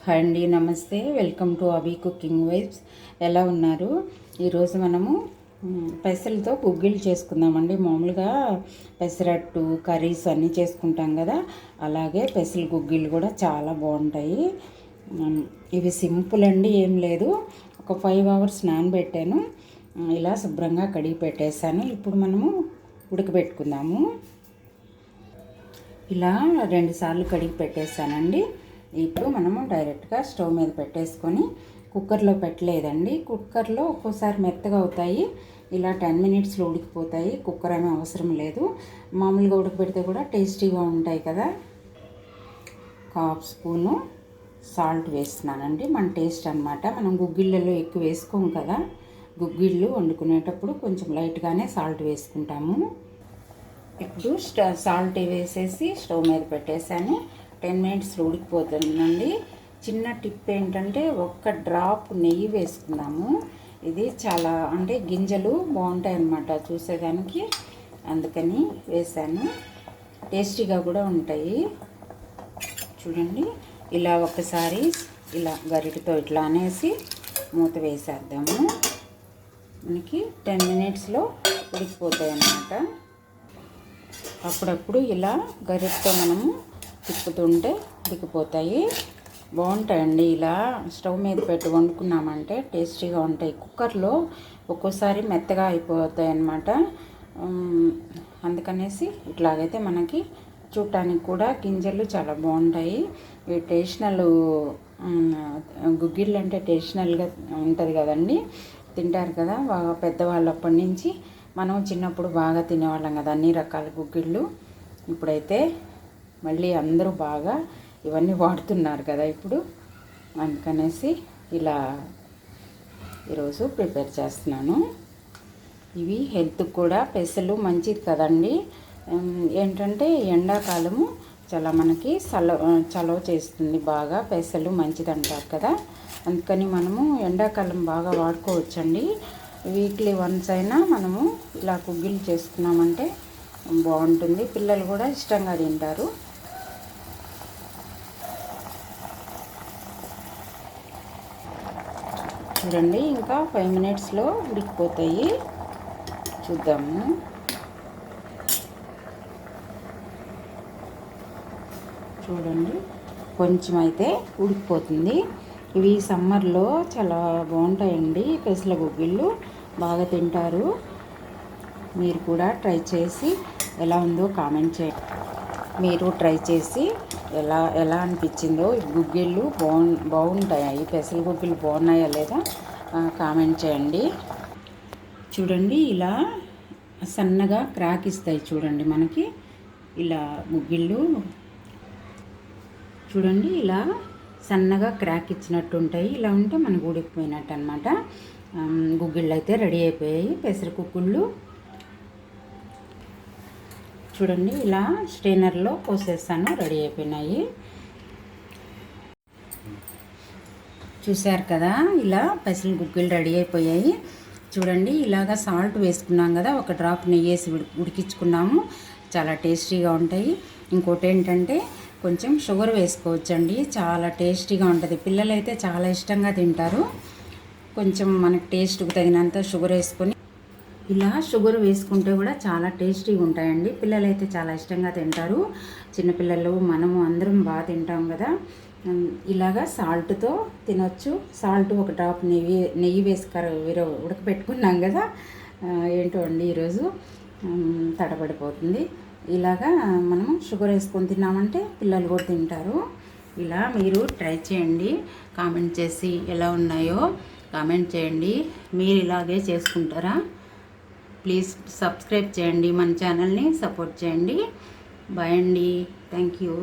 Hi అండి, నమస్తే. Welcome to Abhi cooking vibes. ఎలా ఉన్నారు? ఈరోజు మనము పెసలతో గుగ్గిళ్ళు చేసుకుందామండి. మామూలుగా పెసరట్టు కర్రీస్ అన్నీ చేసుకుంటాం కదా, అలాగే పెసలు గుగ్గిళ్ళు కూడా చాలా బాగుంటాయి. ఇవి సింపుల్ అండి, ఏం లేదు. ఒక 5 hours నానబెట్టాను. ఇలా శుభ్రంగా కడిగి పెట్టేశాను. ఇప్పుడు మనము ఉడకబెట్టుకుందాము. ఇలా 2 సార్లు కడిగి పెట్టేశానండి. ఇప్పుడు మనము డైరెక్ట్గా స్టవ్ మీద పెట్టేసుకొని, కుక్కర్లో పెట్టలేదండి. కుక్కర్లో ఒక్కోసారి మెత్తగా అవుతాయి, ఇలా 10 minutesలో ఉడికిపోతాయి. కుక్కర్ అనే అవసరం లేదు, మామూలుగా ఉడకబెడితే కూడా టేస్టీగా ఉంటాయి కదా. 1/2 స్పూను సాల్ట్ వేస్తున్నానండి, మన టేస్ట్ అనమాట. మనం గుగ్గిళ్ళలో ఎక్కువ వేసుకోము కదా, గుగ్గిళ్ళు వండుకునేటప్పుడు కొంచెం లైట్గానే సాల్ట్ వేసుకుంటాము. ఇప్పుడు సాల్ట్ వేసేసి స్టవ్ మీద పెట్టేశాను. 10 minutesలో ఉడికిపోతుందండి. చిన్న టిప్ ఏంటంటే, ఒక్క డ్రాప్ నెయ్యి వేసుకుందాము. ఇది చాలా అంటే గింజలు బాగుంటాయి అన్నమాట చూసేదానికి, అందుకని వేసాను. టేస్టీగా కూడా ఉంటాయి. చూడండి, ఇలా ఒకసారి ఇలా గరిటతో ఇట్లా అనేసి మూత వేసేద్దాము. మనకి 10 minutesలో ఉడికిపోతాయి అన్నమాట. అప్పుడప్పుడు ఇలా గరిటతో మనము తిప్పుతుంటే ఉడికిపోతాయి. బాగుంటాయండి. ఇలా స్టవ్ మీద పెట్టి వండుకున్నామంటే టేస్టీగా ఉంటాయి. కుక్కర్లో ఒక్కోసారి మెత్తగా అయిపోతాయి అన్నమాట. అందుకనేసి ఇట్లాగైతే మనకి చూడటానికి కూడా గింజలు చాలా బాగుంటాయి. ఈ ట్రెడిషనల్ గుగ్గిళ్ళు అంటే ట్రెడిషనల్గా ఉంటుంది కదండి, తింటారు కదా పెద్దవాళ్ళప్పటి నుంచి. మనం చిన్నప్పుడు బాగా తినేవాళ్ళం కదా అన్ని రకాల గుగ్గిళ్ళు. ఇప్పుడైతే మళ్ళీ అందరూ బాగా ఇవన్నీ వాడుతున్నారు కదా ఇప్పుడు, అందుకనేసి ఇలా ఈరోజు ప్రిపేర్ చేస్తున్నాను. ఇవి హెల్త్కి కూడా పెసలు మంచిది కదండి. ఏంటంటే ఎండాకాలము చాలా మనకి చలవ చేస్తుంది బాగా. పెసలు మంచిది అంటారు కదా, అందుకని మనము ఎండాకాలం బాగా వాడుకోవచ్చండి. వీక్లీ వన్స్ అయినా మనము ఇలా గుగ్గిళ్ళు చేసుకున్నామంటే బాగుంటుంది. పిల్లలు కూడా ఇష్టంగా తింటారు. చూడండి, ఇంకా 5 minutesలో ఉడికిపోతాయి. చూద్దాము. చూడండి, కొంచెం అయితే ఉడికిపోతుంది. ఇవి సమ్మర్లో చాలా బాగుంటాయండి పెసల గుగ్గిళ్ళు, బాగా తింటారు. మీరు కూడా ట్రై చేసి ఎలా ఉందో కామెంట్ చేయండి. మీరు ట్రై చేసి ఎలా అనిపించిందో, గుగ్గిళ్ళు బాగుంటాయి, పెసల గుగ్గిళ్ళు బాగున్నాయా లేదా కామెంట్ చేయండి. చూడండి, ఇలా సన్నగా క్రాక్ ఇస్తాయి చూడండి మనకి. ఇలా గుగ్గిళ్ళు చూడండి, ఇలా సన్నగా క్రాక్ ఇచ్చినట్టు ఉంటాయి. ఇలా ఉంటే మనకు ఉడికిపోయినట్టు అనమాట. గుగ్గిళ్ళు అయితే రెడీ అయిపోయాయి, పెసర గుగ్గిళ్ళు. చూడండి, ఇలా స్ట్రైనర్లో పోసేస్తాను, రెడీ అయిపోయినాయి. చూశారు కదా, ఇలా పెసల గుగ్గిళ్ళు రెడీ అయిపోయాయి. చూడండి, ఇలాగా సాల్ట్ వేసుకున్నాం కదా, ఒక డ్రాప్ నెయ్యి వేసి ఉడికించుకున్నాము. చాలా టేస్టీగా ఉంటాయి. ఇంకోటి ఏంటంటే, కొంచెం షుగర్ వేసుకోవచ్చండి, చాలా టేస్టీగా ఉంటుంది. పిల్లలు అయితే చాలా ఇష్టంగా తింటారు. కొంచెం మనకు టేస్ట్కి తగినంత షుగర్ వేసుకొని, ఇలా షుగర్ వేసుకుంటే కూడా చాలా టేస్టీగా ఉంటాయండి. పిల్లలు అయితే చాలా ఇష్టంగా తింటారు. చిన్నపిల్లలు మనము అందరం బాగా తింటాం కదా. ఇలాగా సాల్ట్తో తినొచ్చు. సాల్ట్ ఒక డ్రాప్ నెయ్యి వేసి ఉడకపెట్టుకున్నాం కదా. ఏంటో అండి ఈరోజు తడబడిపోతుంది. ఇలాగా మనము షుగర్ వేసుకొని తిన్నామంటే పిల్లలు కూడా తింటారు. ఇలా మీరు ట్రై చేయండి, కామెంట్ చేసి ఎలా ఉన్నాయో కామెంట్ చేయండి. మీరు ఇలాగే చేసుకుంటారా? ప్లీజ్ సబ్స్క్రైబ్ చేయండి, మన ఛానల్ని సపోర్ట్ చేయండి. బాయ్ అండి, థ్యాంక్ యూ.